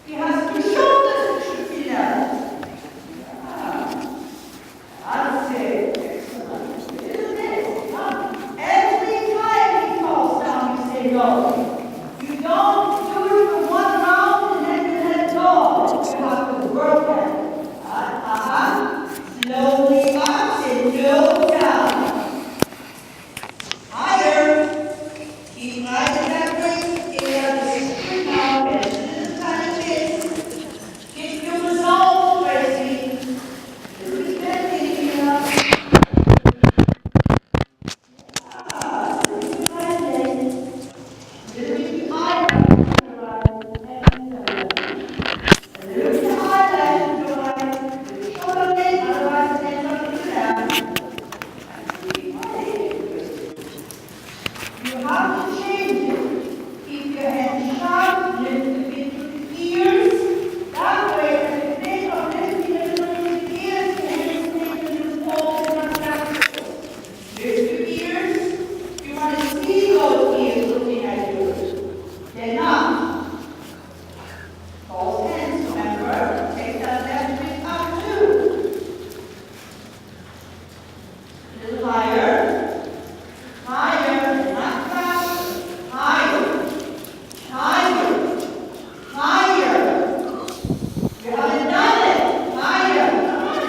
He has two shoulders, it should be level. That's it. Excellent. Isn't it? Every time he falls down, you say no. You don't do it for one round and then you let go. You have to work at it. Slowly up and low down. Higher. Keep riding that weight. Air is good now. And this is kind of this. Get your result, Tracy. This is bending here. This is my leg. Little bit higher. A little bit higher. Shoulder blade, otherwise it ends up in the left. You have to change it. Keep your hand sharp, lift a bit to the ears. That way, as you think of lifting a little bit the ears, your hands take a little fold and come back. Lift your ears. You want to see those ears looking at you. They're not. Both hands, remember. Take that left wrist up too. A little higher. Higher, not faster. Higher. Higher. Higher. You haven't done it. Higher. Come on.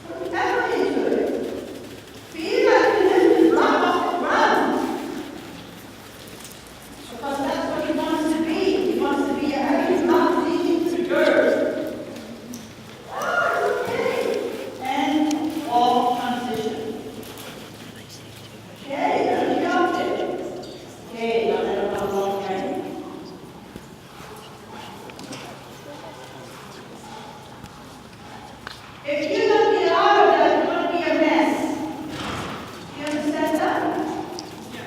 Put effort into it. Feel like you lift right off the ground. Because that's what he wants to be. He wants to be a heavy block leading to the dirt. Okay. And wall transition. Okay, now you got it. Okay, now let it go again. If you don't get out of that, it's going to be a mess. You understand that?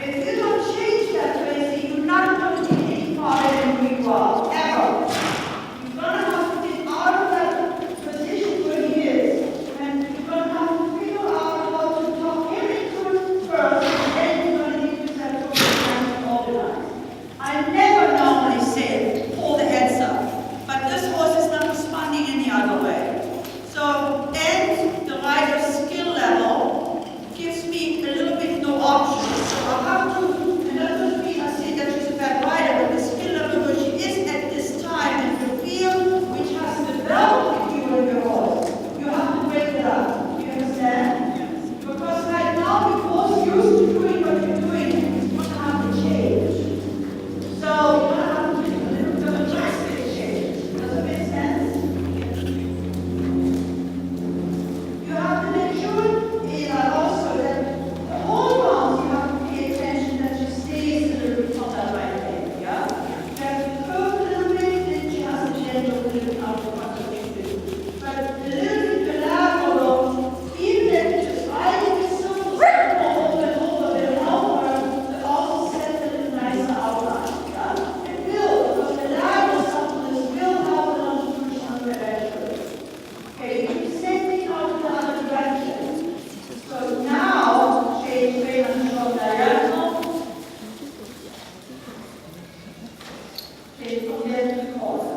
If you don't change that, Tracy, you're not going to get any farther than where you are, ever. You're going to have to get out of that position where he is. And you're going to have to figure out how to talk him into it first, and then you're going to use that to organize. I never normally say pull the heads up, but this horse is not responding any other way. So, and the rider's skill level gives me a little bit no options. So I'll have to, and that doesn't mean I say that she's a bad rider, but the skill level where she is at this time and the field which has developed with you and your horse, you have to break it up. You understand? Because right now the horse used to doing what you're doing, it's going to have to change. So you're going to have to do a little bit of a drastic change. Does it make sense? You have to make sure also that the whole round you have to pay attention that she stays a little bit on that right leg, yeah? You have to curve a little bit, then she has to gentle a little bit out of what you do. But the little bit lateral, even if it's just riding the circles over and over and over, it also sets a little nicer outline, yeah? It will, because the lateral suppleness will help the longitudinal eventually. Okay, you do the same thing out in the other direction. So now, change weight on the shoulder diagonal. Change from head to collar.